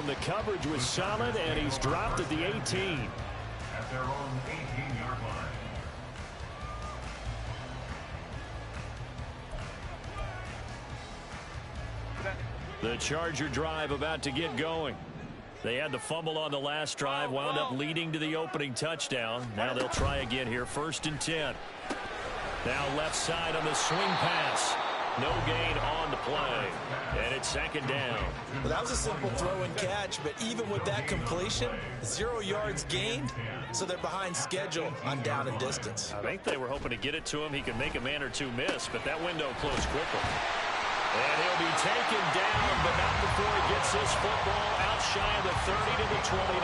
The coverage was solid, and he's dropped at the 18. At their own 18-yard line. The Charger drive about to get going. They had the fumble on the last drive, wound up leading to the opening touchdown. Now they'll try again here, 1st and 10. Now left side on the swing pass. No gain on the play. And it's 2nd down. Well, that was a simple throw and catch, but even with that completion, 0 yards gained, so they're behind schedule on down and distance. I think they were hoping to get it to him. He could make a man or two miss, but that window closed quickly. And he'll be taken down, but not before he gets this football out shy of the 30 to the 29.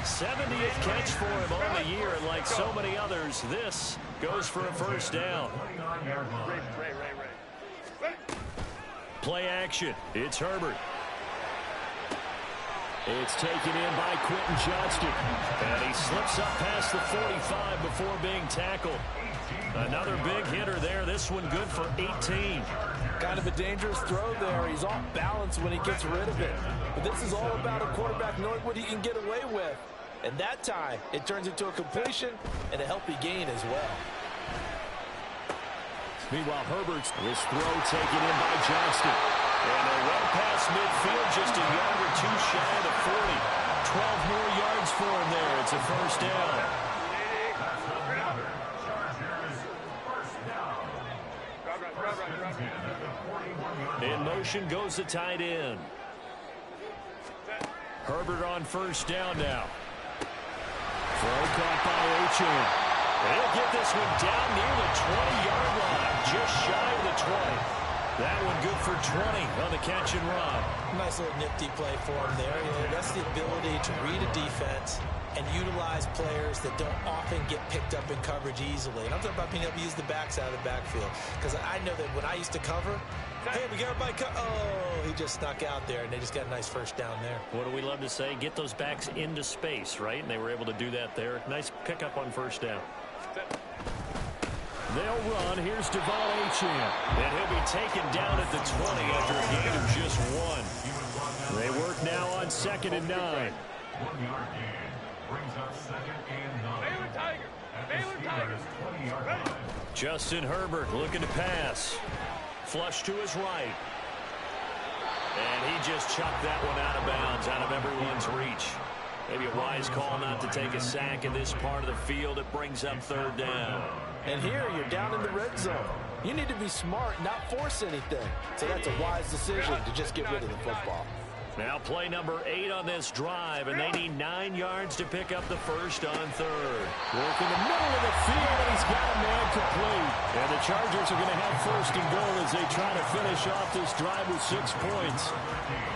70th catch for him on the year, and like so many others, this goes for a 1st down. Play action. It's Herbert. It's taken in by Quentin Johnston. And he slips up past the 45 before being tackled. Another big hitter there. This one good for 18. Kind of a dangerous throw there. He's off balance when he gets rid of it. But this is all about a quarterback knowing what he can get away with. And that time, it turns into a completion and a healthy gain as well. Meanwhile, Herbert's this throw taken in by Johnston. And a run past midfield, just a yard or two shy of the 40. 12 more yards for him there. It's a 1st down. In motion goes the tight end. Herbert on 1st down now. Throw caught by Achane. He'll get this one down near the 20-yard line, just shy of the 20. That one good for 20 on the catch and run. Nice little nifty play for him there. That's the ability to read a defense and utilize players that don't often get picked up in coverage easily. And I'm talking about being able to use the backs out of the backfield. Because I know that when I used to cover, hey, we got everybody oh, he just snuck out there, and they just got a nice 1st down there. What do we love to say? Get those backs into space, right? And they were able to do that there. Nice pickup on 1st down. They'll run. Here's Wh0aTV. And he'll be taken down at the 20 after a gain of just 1. They work now on 2nd and 9. 1-yard gain brings up 2nd and 9. Baylor Tigers. 20-yard line. Justin Herbert looking to pass. Flush to his right. And he just chucked that one out of bounds, out of everyone's reach. Maybe a wise call not to take a sack in this part of the field. It brings up 3rd down. And here you're down in the red zone. You need to be smart, not force anything. So that's a wise decision to just get rid of the football. Now play number 8 on this drive, and they need 9 yards to pick up the 1st on 3rd. Work in the middle of the field, and he's got a man complete. And the Chargers are going to have 1st and goal as they try to finish off this drive with 6 points.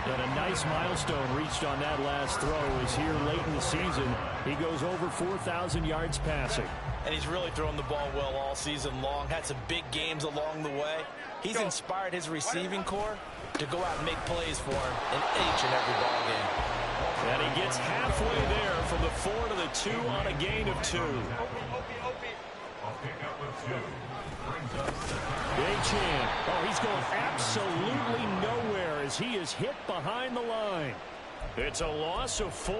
And a nice milestone reached on that last throw is here late in the season. He goes over 4,000 yards passing. And he's really thrown the ball well all season long. Had some big games along the way. He's inspired his receiving corps to go out and make plays for him in each and every ball game. And he gets halfway there from the 4 to the 2 on a gain of 2. Achane. Oh, he's going absolutely nowhere as he is hit behind the line. It's a loss of 4.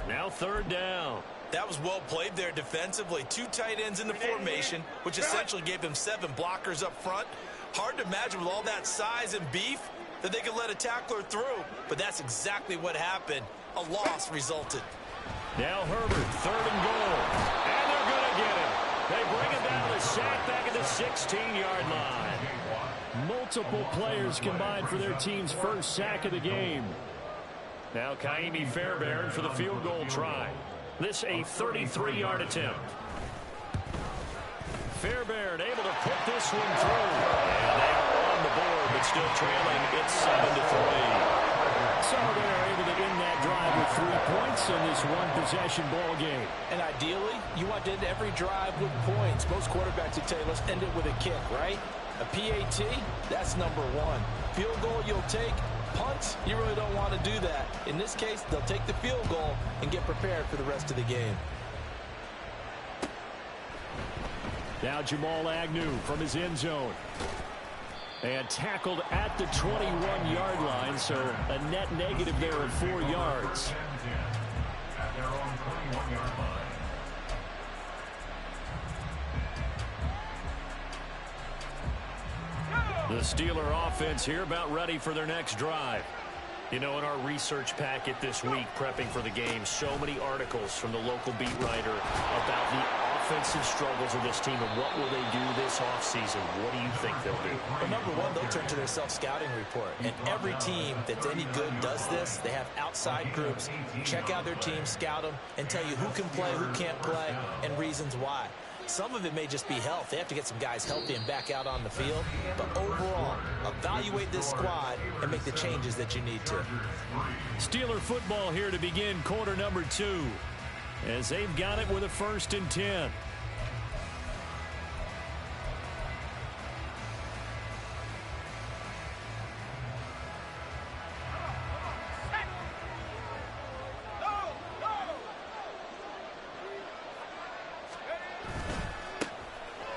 Now 3rd down. That was well played there defensively. 2 tight ends in the formation, which essentially gave them 7 blockers up front. Hard to imagine with all that size and beef that they could let a tackler through, but that's exactly what happened. A loss resulted. Now Herbert, 3rd and goal. And they're going to get him. They bring him down to the sack back at the 16-yard line. Multiple players combined for their team's 1st sack of the game. Now Kaimi Fairbairn for the field goal try. This a 33-yard attempt. Fairbairn able to put this one through. And they are on the board, but still trailing. It's 7-3. So they're able to end that drive with 3 points in this one-possession ball game. And ideally, you want to end every drive with points. Most quarterbacks would tell you, let's end it with a kick, right? A PAT, that's number 1. Field goal you'll take. Punts, you really don't want to do that. In this case, they'll take the field goal and get prepared for the rest of the game. Now Jamal Agnew from his end zone. And tackled at the 21-yard line, so a net negative there of 4 yards. At their own 21-yard line. The Steeler offense here about ready for their next drive. You know, in our research packet this week, prepping for the game, so many articles from the local beat writer about the offensive struggles of this team and what will they do this offseason. What do you think they'll do? Well, number one, they'll turn to their self-scouting report. And every team that's any good does this. They have outside groups. Check out their team, scout them, and tell you who can play, who can't play, and reasons why. Some of it may just be health. They have to get some guys healthy and back out on the field. But overall, evaluate this squad and make the changes that you need to. Steeler football here to begin quarter number 2. As they've got it with a 1st and 10.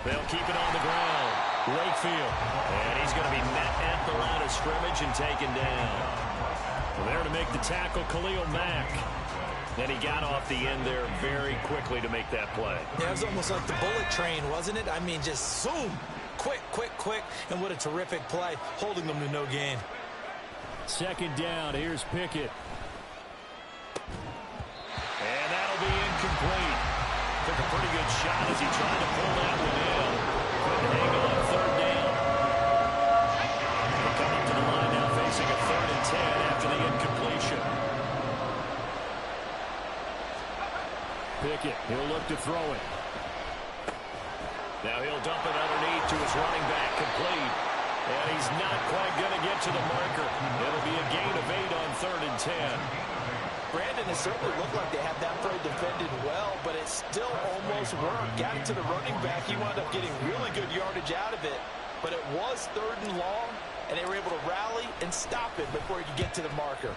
They'll keep it on the ground. Wakefield. And he's going to be met at the line of scrimmage and taken down. There to make the tackle, Khalil Mack. And he got off the end there very quickly to make that play. Yeah, it was almost like the bullet train, wasn't it? I mean, just zoom. Quick, quick, quick. And what a terrific play, holding them to no gain. 2nd down. Here's Pickett. And that'll be incomplete. Took a pretty good shot as he tried to pull that one in. Couldn't hang on 3rd down. They'll come up to the line now facing a 3rd and 10 after the incompletion. Pickett, he'll look to throw it. Now he'll dump it underneath to his running back, complete. And he's not quite going to get to the marker. It'll be a gain of 8 on 3rd and 10. Brandon, it certainly looked like they had that play defended well, but it still almost worked. Got it to the running back. He wound up getting really good yardage out of it, but it was 3rd and long, and they were able to rally and stop it before he could get to the marker.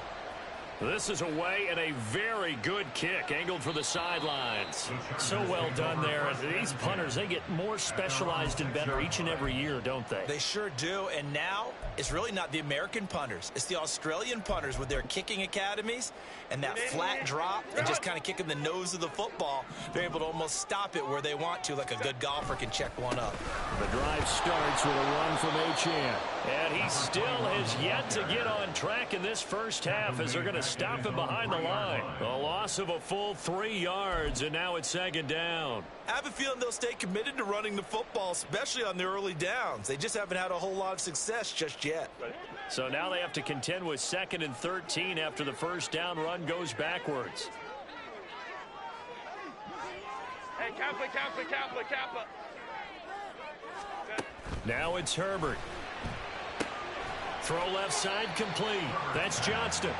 This is away and a very good kick, angled for the sidelines. So well done there. These punters, they get more specialized and better each and every year, don't they? They sure do, and now it's really not the American punters. It's the Australian punters with their kicking academies and that flat drop and just kind of kicking the nose of the football. They're able to almost stop it where they want to, like a good golfer can check one up. The drive starts with a run from Achane. And he still has yet to get on track in this first half as they're going to stop him behind the line. A loss of a full 3 yards, and now it's 2nd down. I have a feeling they'll stay committed to running the football, especially on the early downs. They just haven't had a whole lot of success just yet. So now they have to contend with 2nd and 13 after the first down run goes backwards. Hey, Kappa. Now it's Herbert. Throw left side complete. That's Johnston.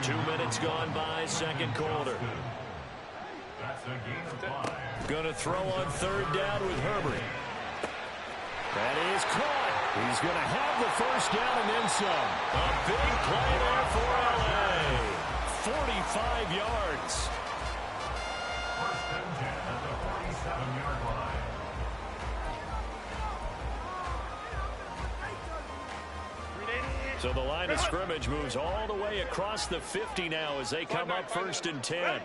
2 minutes gone by, 2nd quarter. That's a gain of 5. Going to throw on 3rd down with Herbert. That is caught. He's going to have the first down and then some. A big play there for L.A. 45 yards. 1st and 10 at the 47-yard line. So the line of scrimmage moves all the way across the 50 now as they come up 1st and 10.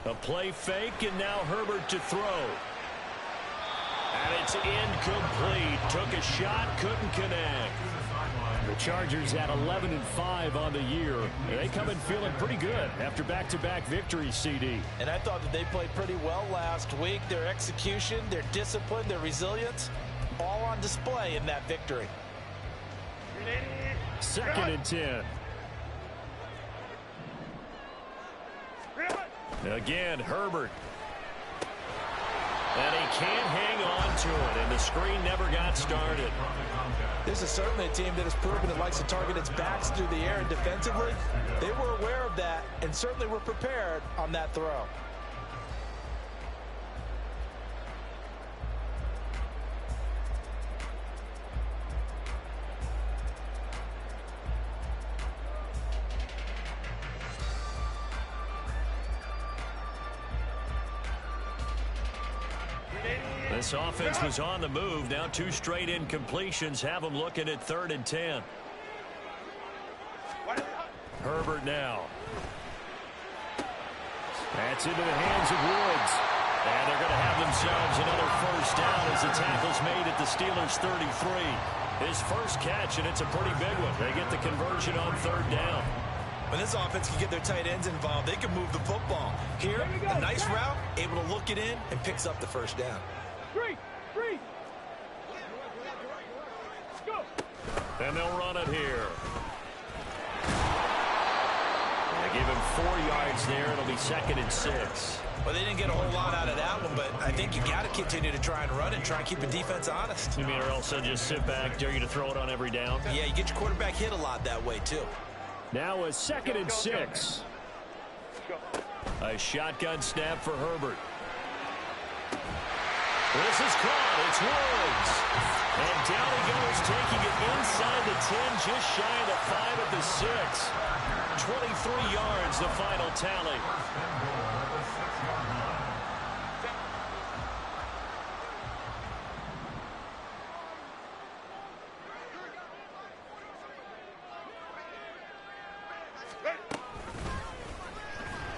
A play fake, and now Herbert to throw. And it's incomplete. Took a shot, couldn't connect. The Chargers at 11-5 on the year. They come in feeling pretty good after back-to-back victories, CD. And I thought that they played pretty well last week. Their execution, their discipline, their resilience, all on display in that victory. 2nd and 10. Again, Herbert. And he can't hang on to it, and the screen never got started. This is certainly a team that has proven it likes to target its backs through the air and defensively. They were aware of that and certainly were prepared on that throw. This offense was on the move. Now 2 straight incompletions have them looking at 3rd and 10. Herbert now. That's into the hands of Woods. And they're going to have themselves another first down as the tackle's made at the Steelers' 33. His first catch, and it's a pretty big one. They get the conversion on 3rd down. When this offense can get their tight ends involved, they can move the football. Here, a nice route, able to look it in, and picks up the first down. Free. Go. And they'll run it here. They give him 4 yards there. It'll be 2nd and 6. Well, they didn't get a whole lot out of that one, but I think you got to continue to try and run it and try and keep the defense honest. You mean, or else they'll just sit back, dare you to throw it on every down? Yeah, you get your quarterback hit a lot that way, too. Now a 2nd and 6. A shotgun snap for Herbert. This is caught. It's Woods. And down he goes, taking it inside the 10, just shy of the 5 at the 6. 23 yards, the final tally.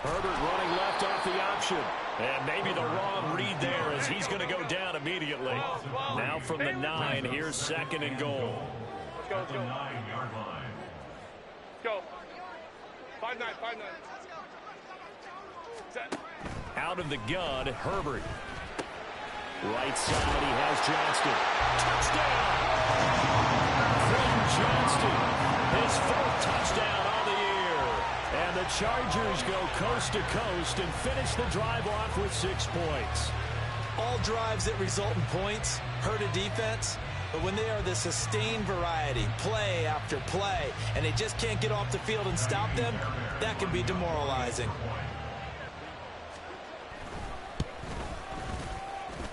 Herbert running left off the option. And maybe the wrong read there as he's going to go down immediately. Now from the 9, here's 2nd and goal. Let's go. 9-yard line. Go. 5-9. Set. Out of the gun, Herbert. Right side, he has Johnston. Touchdown! Quinn Johnston, his 4th touchdown on the year. And the Chargers go coast to coast and finish the drive off with 6 points. All drives that result in points hurt a defense, but when they are the sustained variety, play after play, and they just can't get off the field and stop them, that can be demoralizing.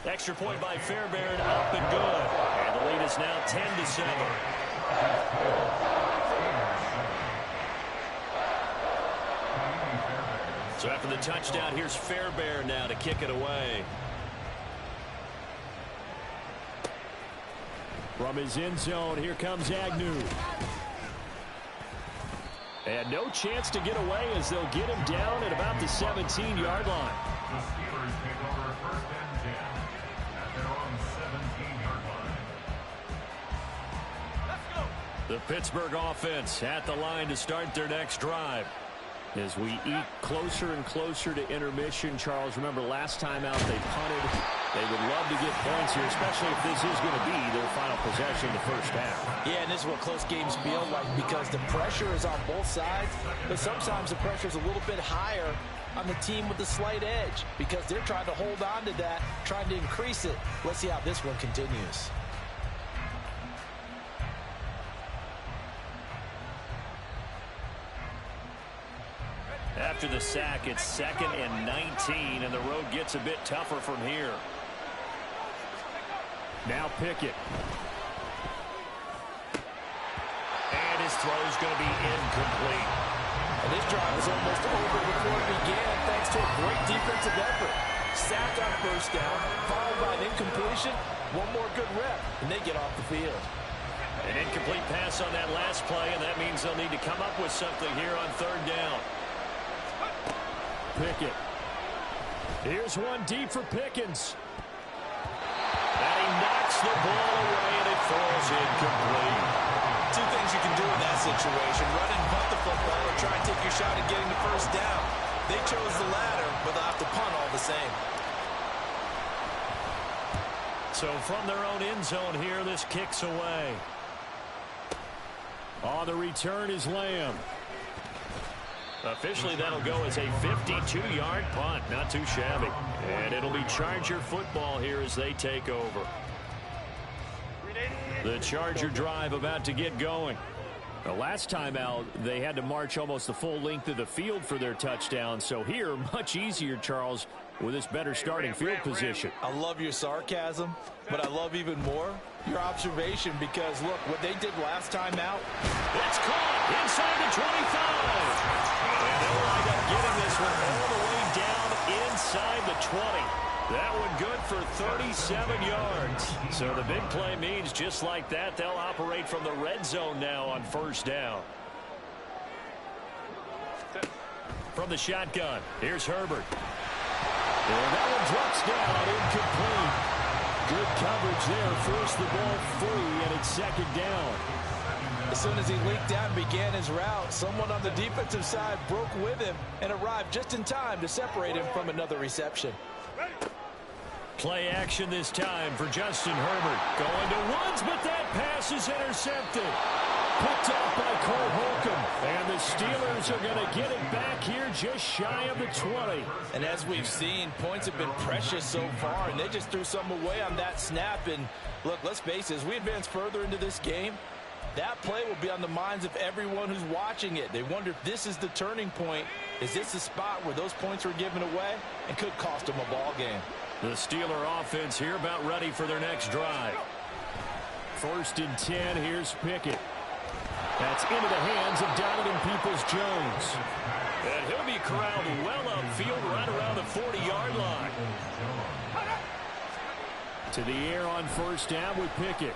Extra point by Fairbairn, up and good. And the lead is now 10-7. So after the touchdown, here's Fairbairn now to kick it away. From his end zone, here comes Agnew. And no chance to get away as they'll get him down at about the 17-yard line. The Steelers take over 1st and 10 at their own 17-yard line. Let's go. The Pittsburgh offense at the line to start their next drive. As we eat closer and closer to intermission, Charles, remember last time out they punted. They would love to get points here, especially if this is going to be their final possession the first half. Yeah, and this is what close games feel like because the pressure is on both sides, but sometimes the pressure is a little bit higher on the team with the slight edge because they're trying to hold on to that, trying to increase it. Let's see how this one continues. After the sack, it's 2nd and 19, and the road gets a bit tougher from here. Now Pickett. And his throw's going to be incomplete. And this drive was almost over before it began thanks to a great defensive effort. Sacked on 1st down, followed by an incompletion, one more good rep, and they get off the field. An incomplete pass on that last play, and that means they'll need to come up with something here on 3rd down. Pickett. Here's one deep for Pickens. And he knocks the ball away, and it falls incomplete. 2 things you can do in that situation. Run and punt the football or try and take your shot at getting the 1st down. They chose the latter, but they'll have to punt all the same. So from their own end zone here, this kicks away. On the return is Lamb. Officially, that'll go as a 52-yard punt. Not too shabby. And it'll be Charger football here as they take over. The Charger drive about to get going. The last time out, they had to march almost the full length of the field for their touchdown. So here, much easier, Charles, with this better starting field position. I love your sarcasm, but I love even more your observation because, look, what they did last time out. It's caught inside the 25. And they'll wind up getting this one all the way down inside the 20. That one good for 37 yards. So the big play means just like that, they'll operate from the red zone now on first down. From the shotgun, here's Herbert. And that one drops down, incomplete. Good coverage there, forced the ball free, and it's second down. As soon as he leaked out and began his route, someone on the defensive side broke with him and arrived just in time to separate him from another reception. Play action this time for Justin Herbert. Going to Woods, but that pass is intercepted. Picked off by Cole Holcomb. And the Steelers are going to get it back here just shy of the 20. And as we've seen, points have been precious so far, and they just threw some away on that snap. And look, let's face it, as we advance further into this game, that play will be on the minds of everyone who's watching it. They wonder if this is the turning point. Is this the spot where those points were given away and could cost them a ball game? The Steeler offense here about ready for their next drive. 1st and 10, here's Pickett. That's into the hands of Donovan Peoples-Jones. And he'll be corralled well upfield right around the 40-yard line. To the air on first down with Pickett.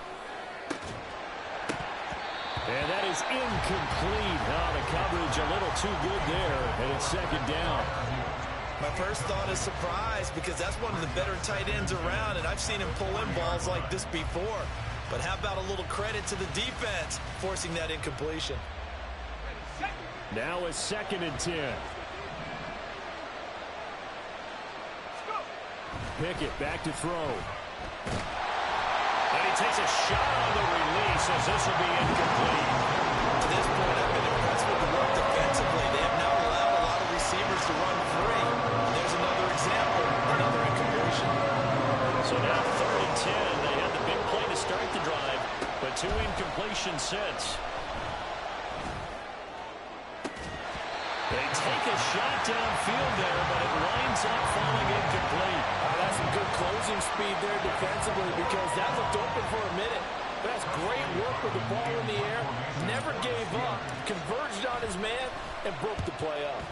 And that is incomplete. Now the coverage a little too good there, and it's second down. My first thought is surprise, because that's one of the better tight ends around, and I've seen him pull in balls like this before. But how about a little credit to the defense forcing that incompletion? Now it's 2nd and 10. Pickett back to throw. And he takes a shot on the release as this will be incomplete. To this point, I've been impressed with the work defensively. They have now allowed a lot of receivers to run free. And there's another example, another incompletion. So now 3rd and 10. They had the big play to start the drive, but 2 incompletions since. They take a shot downfield there, but it winds up falling incomplete. That's some good closing speed there defensively, because that looked open for a minute. But that's great work with the ball in the air. Never gave up. Converged on his man and broke the play up.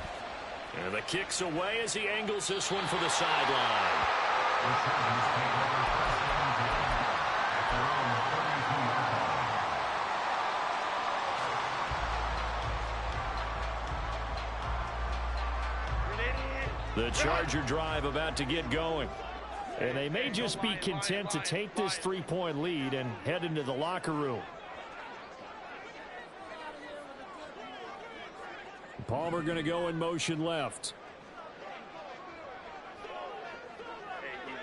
And the kick's away as he angles this one for the sideline. The Charger drive about to get going. And they may just be content to take this 3-point lead and head into the locker room. Palmer going to go in motion left. Hey, easy.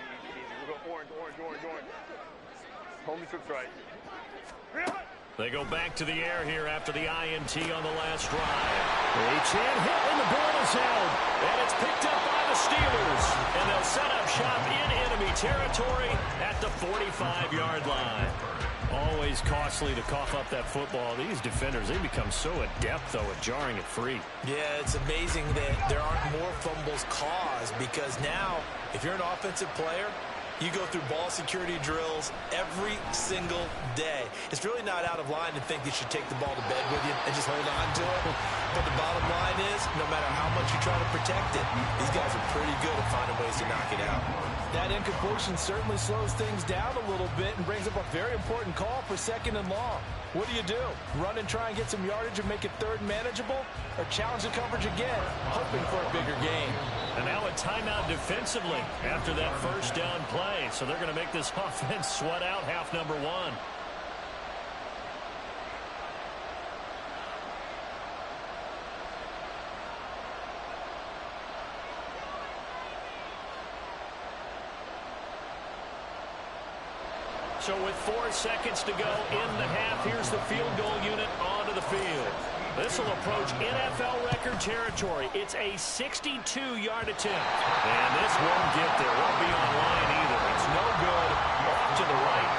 We'll go orange. Homie took right. They go back to the air here after the INT on the last drive. Achane hit and the ball is held. And it's picked up by the Steelers. And they'll set up shop in enemy territory at the 45-yard line. Always costly to cough up that football. These defenders, they become so adept, though, at jarring it free. Yeah, it's amazing that there aren't more fumbles caused, because now, if you're an offensive player, you go through ball security drills every single day. It's really not out of line to think you should take the ball to bed with you and just hold on to it. But the bottom line is, no matter how much you try to protect it, these guys are pretty good at finding ways to knock it out. That incompletion certainly slows things down a little bit and brings up a very important call for 2nd and long. What do? Run and try and get some yardage and make it 3rd manageable? Or challenge the coverage again, hoping for a bigger gain? And now a timeout defensively after that first down play. So they're going to make this offense sweat out half number 1. So with 4 seconds to go in the half, here's the field goal unit onto the field. This will approach NFL record territory. It's a 62-yard attempt. And this won't get there. Won't be on line either. It's no good. Off to the right.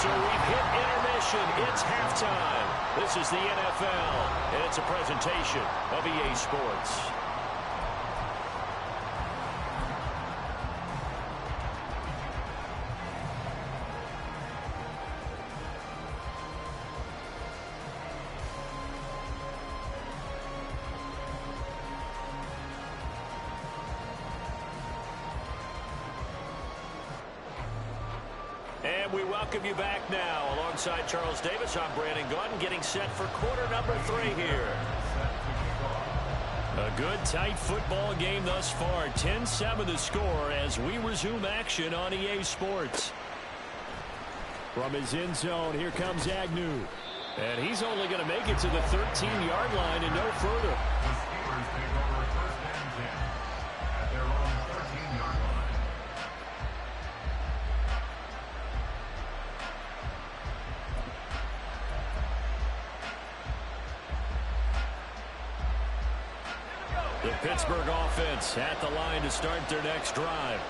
So we've hit intermission. It's halftime. This is the NFL, and it's a presentation of EA Sports. And we welcome you back now. Alongside Charles Davis, I'm Brandon Gaudin, getting set for quarter number 3 here. A good, tight football game thus far. 10-7 the score as we resume action on EA Sports. From his end zone, here comes Agnew. And he's only going to make it to the 13-yard line and no further. The Steelers take over first and 10 at their own 13-yard line. The Pittsburgh offense at the line to start their next drive.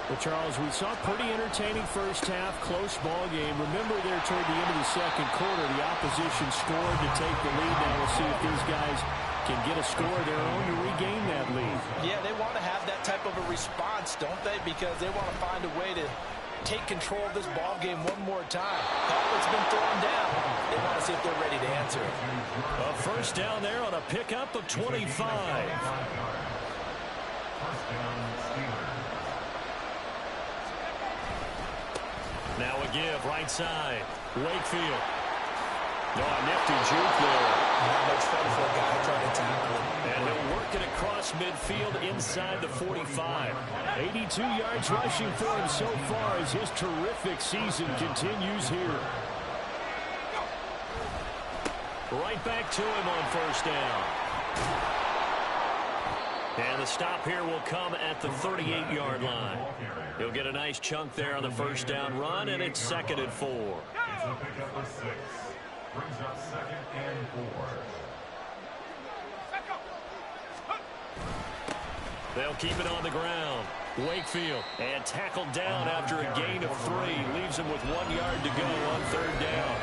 Well, Charles, we saw a pretty entertaining first half, close ball game. Remember there toward the end of the second quarter, the opposition scored to take the lead. Now we'll see if these guys can get a score of their own to regain that lead. Yeah, they want to have that type of a response, don't they? Because they want to find a way to take control of this ball game one more time. It's been thrown down. They want to see if they're ready to answer it. A first down there on a pickup of 25. First down, Steelers. Now a give, right side. Wakefield. No, a nifty juke there. Not much fun for a guy trying to tackle him. And he'll work it across midfield inside the 45. 82 yards rushing for him so far as his terrific season continues here. Right back to him on first down. And the stop here will come at the 38-yard line. He'll get a nice chunk there on the first down run, and it's 2nd and 4. It's a pickup of 6. Brings up 2nd and 4. They'll keep it on the ground. Wakefield, and tackled down after a gain of 3. Leaves him with 1 yard to go on third down.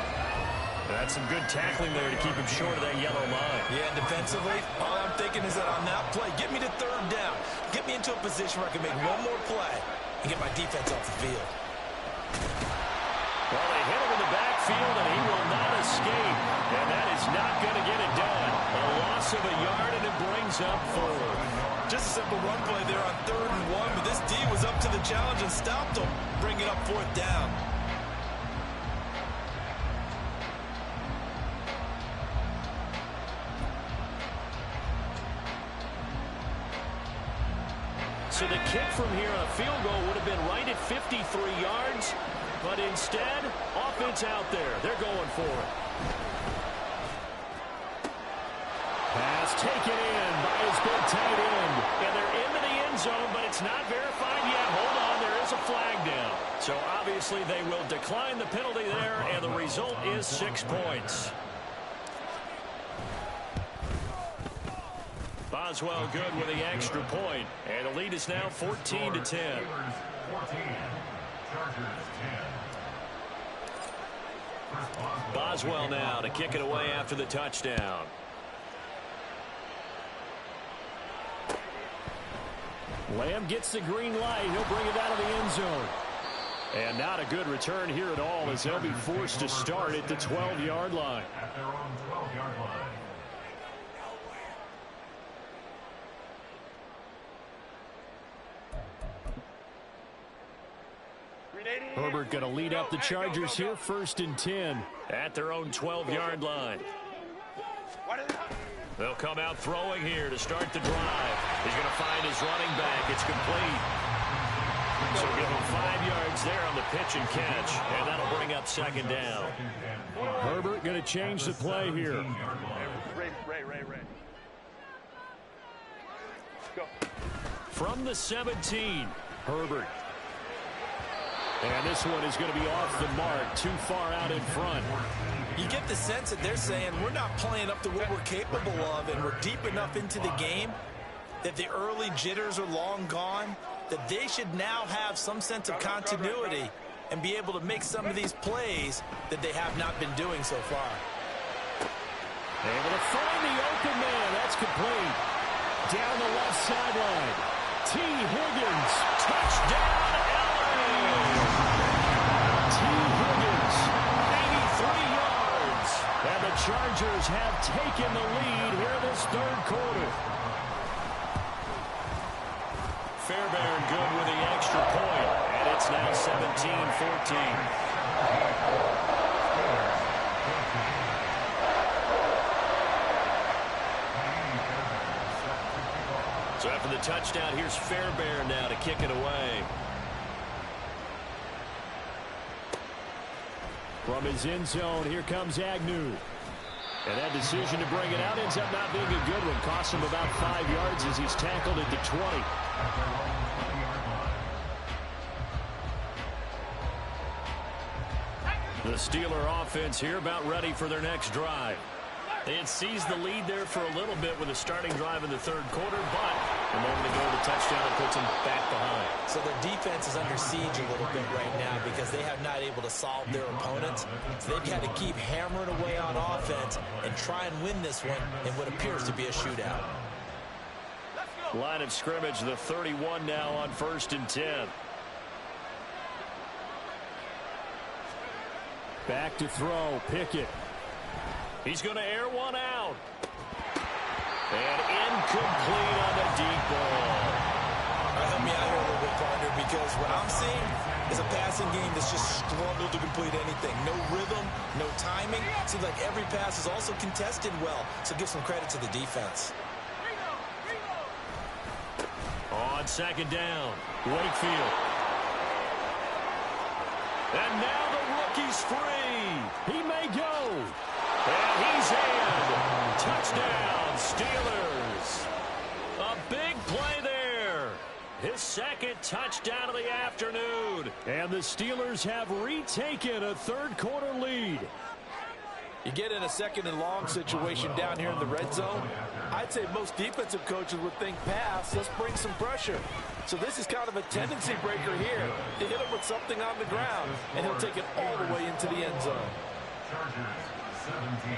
That's some good tackling there to keep him short of that yellow line. Yeah, and defensively, all I'm thinking is that on that play, get me to third down. Get me into a position where I can make one more play and get my defense off the field. Well, they hit him in the backfield, and he will not escape. And that is not going to get it done. A loss of a yard, and it brings up 4. Just a simple run play there on 3rd and 1, but this D was up to the challenge and stopped him, bringing up 4th down. So the kick from here on a field goal would have been right at 53 yards, but instead, offense out there. They're going for it. Pass taken in by his big tight end. And they're into the end zone, but it's not verified yet. Hold on, there is a flag down. So obviously they will decline the penalty there, and the result is 6 points. Boswell good with the extra point, and the lead is now 14-10. 14. Chargers 10. Boswell now to kick it away after the touchdown. Lamb gets the green light. He'll bring it out of the end zone. And not a good return here at all as they'll be forced to start at the 12-yard line. At their own 12-yard line. Herbert going to lead up the Chargers here, 1st and 10. At their own 12-yard line. They'll come out throwing here to start the drive. He's going to find his running back. It's complete. So give him 5 yards there on the pitch and catch, and that'll bring up 2nd down. Herbert going to change the play here. Ray. Go. From the 17, Herbert. And this one is going to be off the mark, too far out in front. You get the sense that they're saying we're not playing up to what we're capable of, and we're deep enough into the game that the early jitters are long gone, that they should now have some sense of continuity and be able to make some of these plays that they have not been doing so far. Able to find the open man. That's complete. Down the left sideline. T. Higgins. touchdown, LA! T. Higgins, 83 yards. And the Chargers have taken the lead here this third quarter. Fairbairn good with the extra point, and it's now 17-14. So after the touchdown, here's Fairbairn now to kick it away. From his end zone, here comes Agnew. And that decision to bring it out ends up not being a good one. Costs him about 5 yards as he's tackled at the 20. The Steeler offense here about ready for their next drive. They had seized the lead there for a little bit with a starting drive in the third quarter, but a moment ago the touchdown puts them back behind. So their defense is under siege a little bit right now because they have not able to solve their opponents. So they've had to keep hammering away on offense and try and win this one in what appears to be a shootout. Line of scrimmage, the 31 now on 1st and 10. Back to throw, Pickett. He's going to air one out. And incomplete on the deep ball. Help me out here a little bit, partner, because what I'm seeing is a passing game that's just struggled to complete anything. No rhythm, no timing. Seems like every pass is also contested well, so give some credit to the defense. On 2nd down, Wakefield. And now the rookie's free. He may go. And he's in. Touchdown, Steelers. A big play there. His 2nd touchdown of the afternoon. And the Steelers have retaken a third quarter lead. You get in a 2nd and long situation down here in the red zone. I'd say most defensive coaches would think pass. Let's bring some pressure. So this is kind of a tendency breaker here. You hit him with something on the ground, and he'll take it all the way into the end zone. Chargers 17.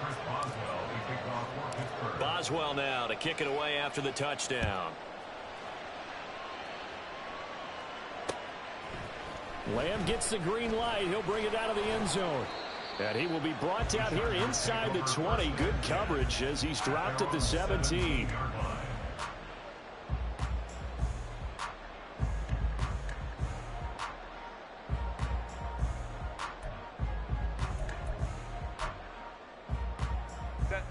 Chris Boswell to kick off for Pittsburgh. Boswell now to kick it away after the touchdown. Lamb gets the green light. He'll bring it out of the end zone. And he will be brought down here inside the 20. Good coverage as he's dropped at the 17.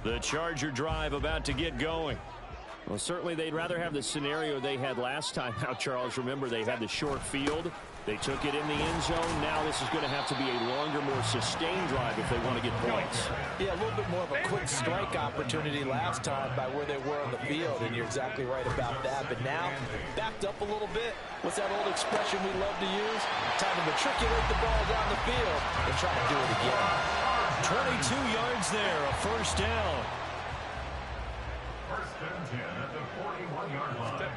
The Charger drive about to get going. Well, certainly they'd rather have the scenario they had last time. Now, Charles, remember they had the short field. They took it in the end zone. Now this is going to have to be a longer, more sustained drive if they want to get points. Yeah, a little bit more of a quick strike opportunity last time by where they were on the field, and you're exactly right about that. But now, backed up a little bit. What's that old expression we love to use? Time to matriculate the ball down the field and try to do it again. 22 yards there, a 1st down. 1st and 10 at the 41-yard line.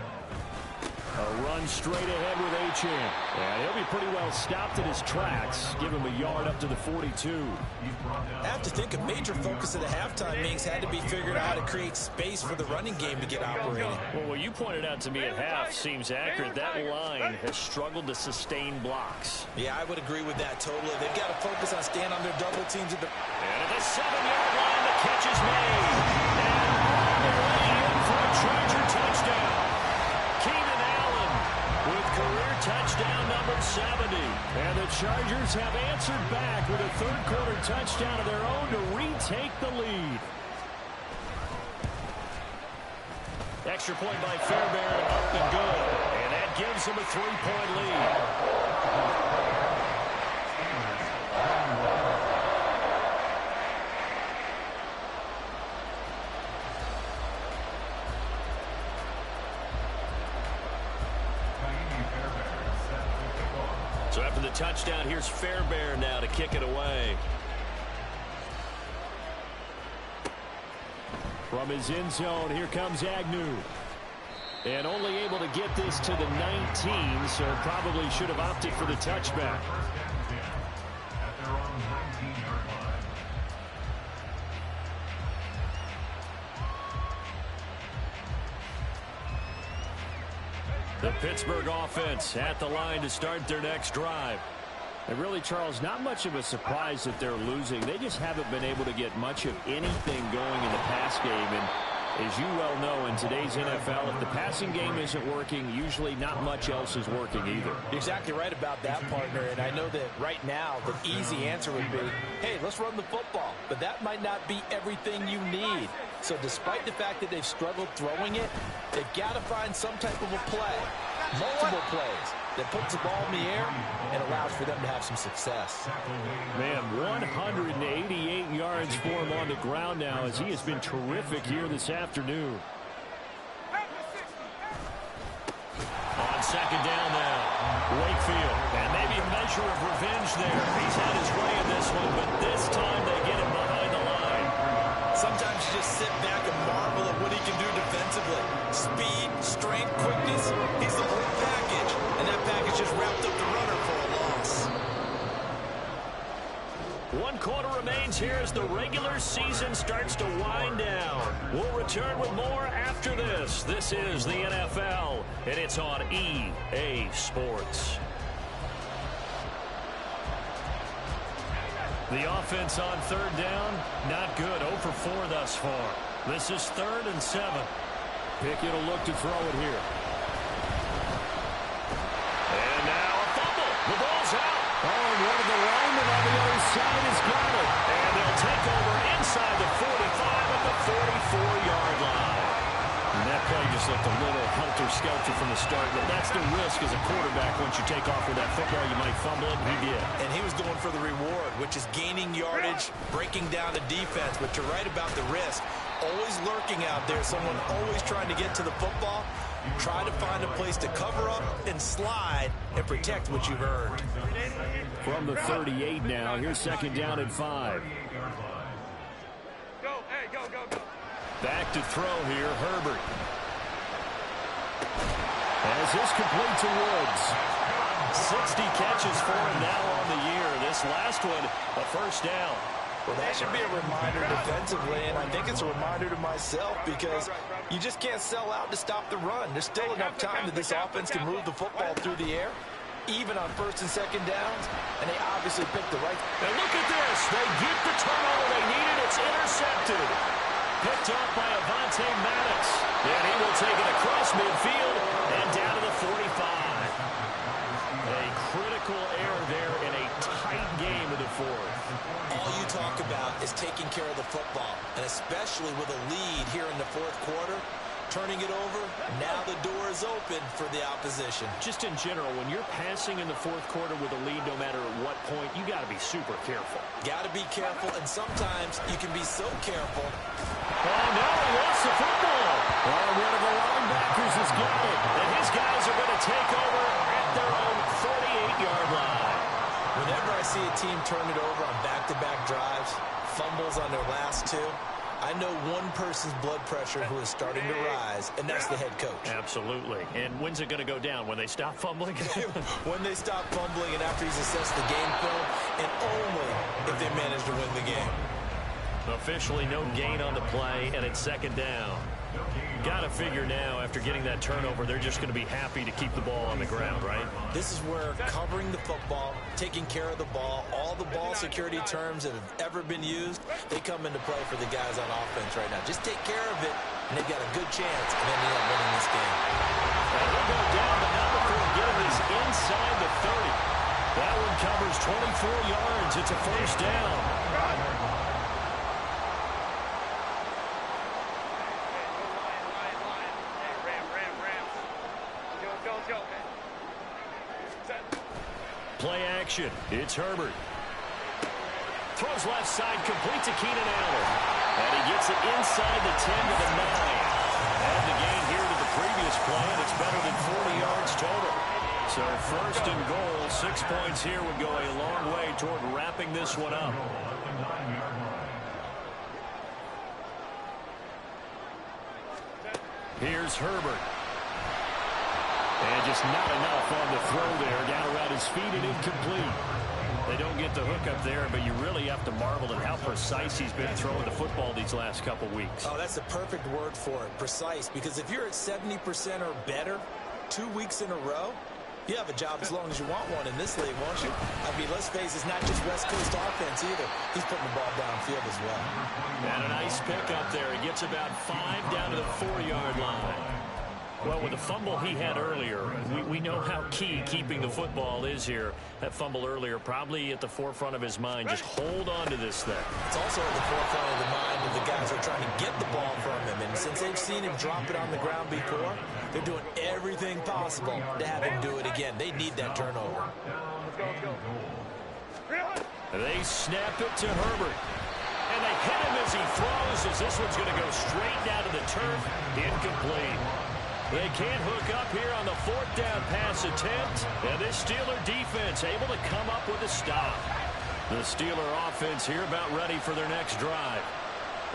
A run straight ahead with Achane. And he'll be pretty well stopped in his tracks. Give him a yard up to the 42. I have to think a major focus of the halftime meetings had to be figured out how to create space for the running game to get operating. Well, what you pointed out to me at half seems accurate. That line has struggled to sustain blocks. Yeah, I would agree with that totally. They've got to focus on staying on their double teams at the... And at the 7-yard line, the catch is made. And on the way in for a Charger touchdown. Keenan Allen with career touchdown number 70. And the Chargers have answered back with a third quarter touchdown of their own to retake the lead. Extra point by Fairbairn, up and good. And that gives them a 3-point lead. So after the touchdown, here's Fairbairn now to kick it away. From his end zone, here comes Agnew. And only able to get this to the 19, so probably should have opted for the touchback. At their own 19-yard line. The Pittsburgh offense at the line to start their next drive. And really, Charles, not much of a surprise that they're losing. They just haven't been able to get much of anything going in the pass game. And As you well know, in today's NFL, if the passing game isn't working, usually not much else is working either. You're exactly right about that, partner. And I know that right now the easy answer would be, hey, let's run the football. But that might not be everything you need. So despite the fact that they've struggled throwing it, they've got to find some type of a play, multiple plays, that puts the ball in the air and allows for them to have some success. Man, 188 yards for him on the ground now as he has been terrific here this afternoon. On second down now, Wakefield. And maybe a measure of revenge there. He's had his way in this one, but this time they get him behind the line. Sometimes you just sit back and marvel at what he can do defensively. Speed, strength, quickness. He's the whole package. And that package just wrapped up the runner for a loss. 1 quarter remains here as the regular season starts to wind down. We'll return with more after this. This is the NFL, and it's on EA Sports. The offense on third down, not good. 0 for 4 thus far. This is 3rd and 7. Pickett will look to throw it here. And now a fumble. The ball's out. Oh, and one of the linemen on the other side has got it. And they'll take over inside the 45 at the 44-yard line. And that play just looked a little helter-skelter from the start. But that's the risk as a quarterback. Once you take off with that football, you might fumble it. He did. And he was going for the reward, which is gaining yardage, breaking down the defense. But you're right about the risk. Always lurking out there. Someone always trying to get to the football. Try to find a place to cover up and slide and protect what you've earned. From the 38 now, here's second down and 5. Go, hey, go, go, go. Back to throw here, Herbert. As this complete to Woods. 60 catches for him now on the year. This last one, a first down. Well, that should be a reminder defensively, and I think it's a reminder to myself because you just can't sell out to stop the run. There's still enough time that this offense can move the football through the air, even on 1st and 2nd downs, and they obviously picked the right. And look at this. They get the turnover they needed. It's intercepted. Picked up by Avonte Maddox. And he will take it across midfield and down to the 45. A critical error there in a tight game in the 4th. All you talk about is taking care of the football, and especially with a lead here in the 4th quarter, turning it over, now the door is open for the opposition. Just in general, when you're passing in the 4th quarter with a lead, no matter at what point, you got to be super careful. Got to be careful, and sometimes you can be so careful. Oh, no, he lost the football. Oh, one of the linebackers has got it. And his guys are going to take over at their own 48-yard line. Whenever I see a team turn it over on back-to-back drives, fumbles on their last 2, I know one person's blood pressure who is starting to rise, and that's the head coach. Absolutely. And when's it going to go down? When they stop fumbling? When they stop fumbling and after he's assessed the game film, and only if they manage to win the game. Officially no gain on the play, and it's 2nd down. Got to figure now, after getting that turnover, they're just going to be happy to keep the ball on the ground, right? This is where covering the football, taking care of the ball, all the ball security terms that have ever been used, they come into play for the guys on offense right now. Just take care of it, and they've got a good chance of ending up winning this game. And he'll go down, but not before getting this inside the 30. That one covers 24 yards. It's a first down. Play action. It's Herbert. Throws left side, complete to Keenan Allen. And he gets it inside the 10 to the 9. And the gain here to the previous play, and it's better than 40 yards total. So 1st and goal, 6 points here would go a long way toward wrapping this one up. Here's Herbert. And just not enough on the throw there. Down around his feet and incomplete. They don't get the hook up there, but you really have to marvel at how precise he's been throwing the football these last couple weeks. Oh, that's the perfect word for it, precise. Because if you're at 70% or better 2 weeks in a row, You have a job as long as you want one in this league, won't you? I mean, let's face it, it's not just West Coast offense either. He's putting the ball downfield as well. And a nice pickup there. He gets about 5 down to the 4-yard line. Well, with the fumble he had earlier, we know how key keeping the football is here. That fumble earlier probably at the forefront of his mind. Just hold on to this thing. It's also at the forefront of the mind of the guys who are trying to get the ball from him. And since they've seen him drop it on the ground before, they're doing everything possible to have him do it again. They need that turnover. Let's go. They snap it to Herbert. And they hit him as he throws, as this one's going to go straight down to the turf. Incomplete. They can't hook up here on the 4th down pass attempt. And this Steeler defense able to come up with a stop. The Steeler offense here about ready for their next drive.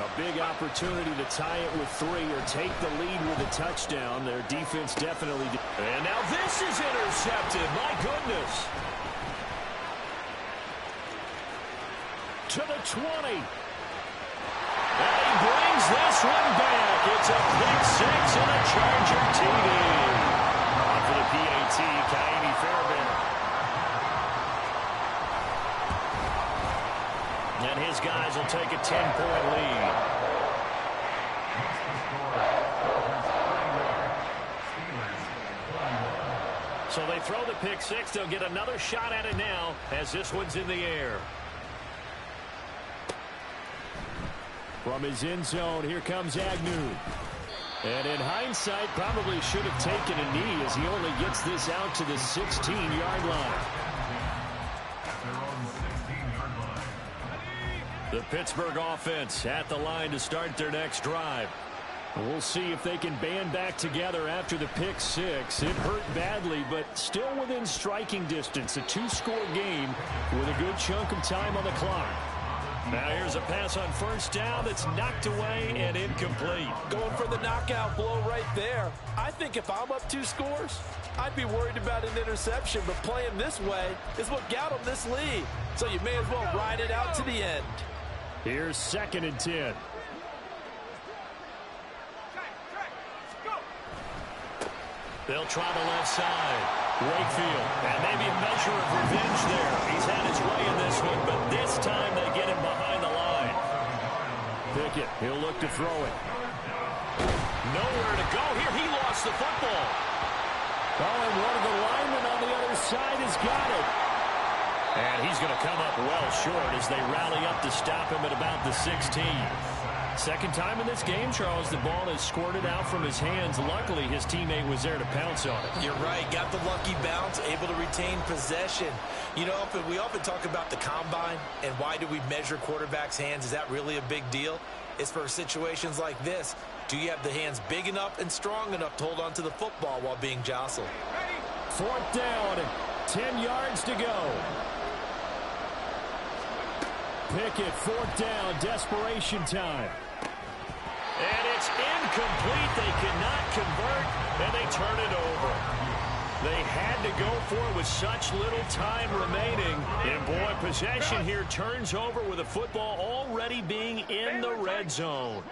A big opportunity to tie it with 3 or take the lead with a touchdown. Their defense definitely... And now this is intercepted. My goodness. To the 20. And he brings this one back. It's a pick 6 and a Charger TD. On for the PAT, Kaimi Fairbairn. And his guys will take a 10-point lead. So they throw the pick 6. They'll get another shot at it now as this one's in the air. From his end zone, here comes Agnew. And in hindsight, probably should have taken a knee as he only gets this out to the 16-yard line. The Pittsburgh offense at the line to start their next drive. We'll see if they can band back together after the pick 6. It hurt badly, but still within striking distance. A 2-score game with a good chunk of time on the clock. Now here's a pass on 1st down that's knocked away and incomplete. Going for the knockout blow right there. I think if I'm up 2 scores, I'd be worried about an interception, but playing this way is what got them this lead. So you may as well ride it out to the end. Here's 2nd and 10. They'll try the left side. Wakefield, and maybe a measure of revenge there. He's had his way in this one, but this time they get him behind the line. Pickett, he'll look to throw it. Nowhere to go here. He lost the football. Oh, and one of the linemen on the other side has got it. And he's going to come up well short as they rally up to stop him at about the 16. Second time in this game, Charles, the ball has squirted out from his hands. Luckily, his teammate was there to pounce on it. You're right. Got the lucky bounce, able to retain possession. You know, we often talk about the combine and why do we measure quarterbacks' hands. Is that really a big deal? It's for situations like this. Do you have the hands big enough and strong enough to hold on to the football while being jostled? 4th down and 10 yards to go. Pickett, 4th down, desperation time. And it's incomplete. They cannot convert, and they turn it over. They had to go for it with such little time remaining. And, boy, possession here turns over with the football already being in the red zone.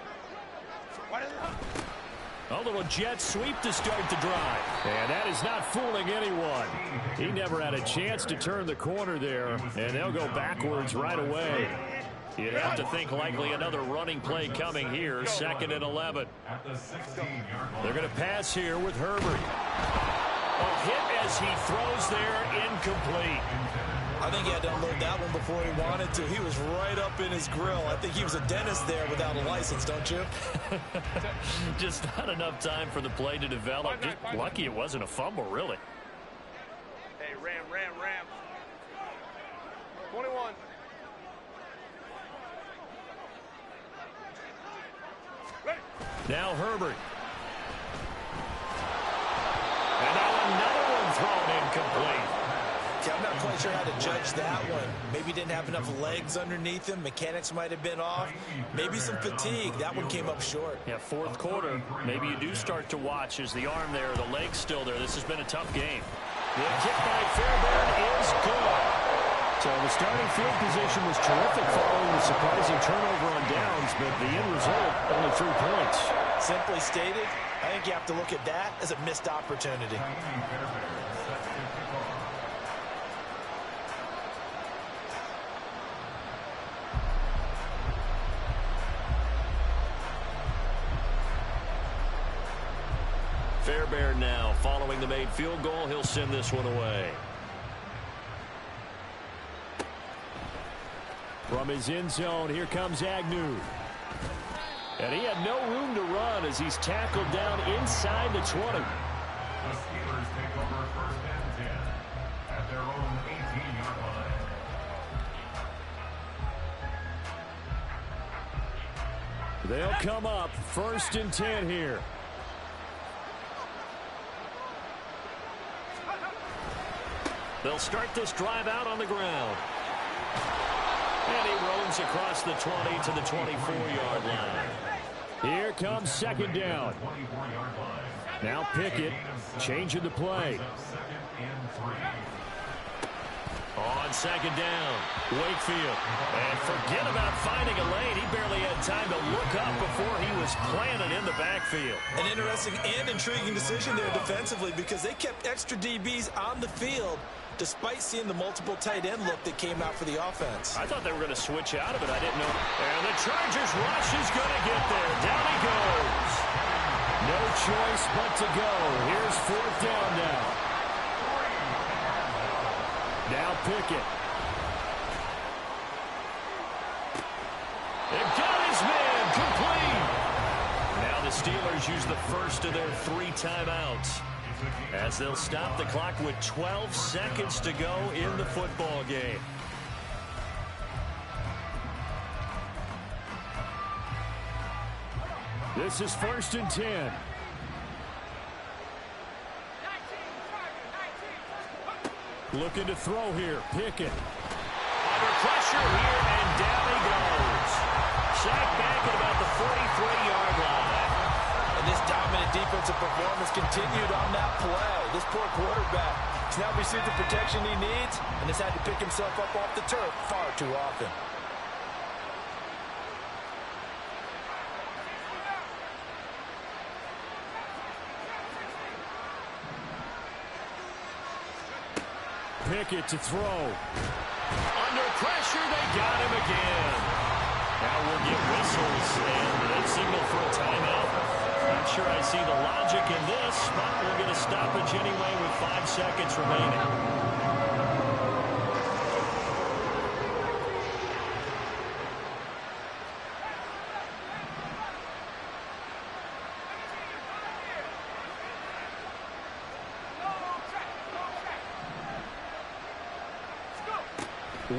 A little jet sweep to start the drive. And that is not fooling anyone. He never had a chance to turn the corner there, and they'll go backwards right away. You'd have to think likely another running play coming here, 2nd and 11. They're going to pass here with Herbert. A hit as he throws there, incomplete. I think he had to unload that one before he wanted to. He was right up in his grill. I think he was a dentist there without a license, don't you? Just not enough time for the play to develop. Just lucky it wasn't a fumble, really. Hey, Ram. 21. Ready. Now Herbert. And now another one thrown incomplete. I'm not quite sure how to judge that one. Maybe didn't have enough legs underneath him. Mechanics might have been off. Maybe some fatigue. That one came up short. Yeah, 4th quarter. Maybe you do start to watch as the arm there, the leg's still there. This has been a tough game. The kick by Fairbairn is good. So the starting field position was terrific following the surprising turnover on downs, but the end result, only 3 points. Simply stated, I think you have to look at that as a missed opportunity. Bear now. Following the made field goal, he'll send this one away. From his end zone, here comes Agnew. And he had no room to run as he's tackled down inside the 20. The Steelers take over first and 10 at their own 18-yard line. They'll come up first and 10 here. They'll start this drive out on the ground. And he roams across the 20 to the 24-yard line. Here comes second down. Now Pickett changing the play. On second down, Wakefield. And forget about finding a lane. He barely had time to look up before he was planted in the backfield. An interesting and intriguing decision there defensively because they kept extra DBs on the field despite seeing the multiple tight end look that came out for the offense. I thought they were going to switch out of it. I didn't know. And the Chargers rush is going to get there. Down he goes. No choice but to go. Here's fourth down now. Now Pickett. They've got his man complete. Now the Steelers use the first of their 3 timeouts as they'll stop the clock with 12 seconds to go in the football game. This is first and 10. Looking to throw here. Pickett. Under pressure here, and down he goes. Sacked back at about the 43-yard line. And this dominant defensive performance continued on that play. This poor quarterback has now received the protection he needs and has had to pick himself up off the turf far too often. Pickett to throw. Under pressure, they got him again. Now we'll get whistles and a signal for a timeout. Not sure I see the logic in this, but we'll get a stoppage anyway with 5 seconds remaining.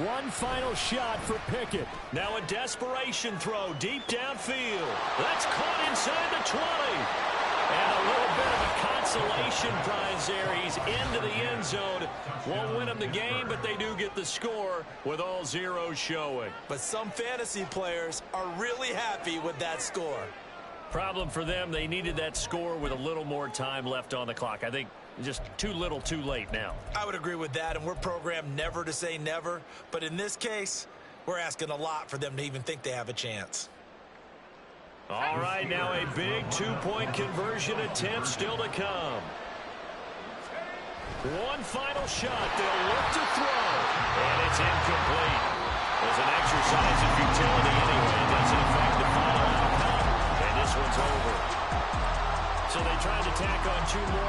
One final shot for Pickett. Now a desperation throw deep downfield. That's caught inside the 20. And a little bit of a consolation prize there. He's into the end zone. Won't win him the game, but they do get the score with all zeros showing. But some fantasy players are really happy with that score. Problem for them, they needed that score with a little more time left on the clock. I think just too little, too late now. I would agree with that, and we're programmed never to say never. But in this case, we're asking a lot for them to even think they have a chance. All right, now a big two-point conversion attempt still to come. One final shot. They'll look to throw. And it's incomplete. There's an exercise of futility anyway. It doesn't affect the final outcome. And this one's over. So they tried to tack on 2 more.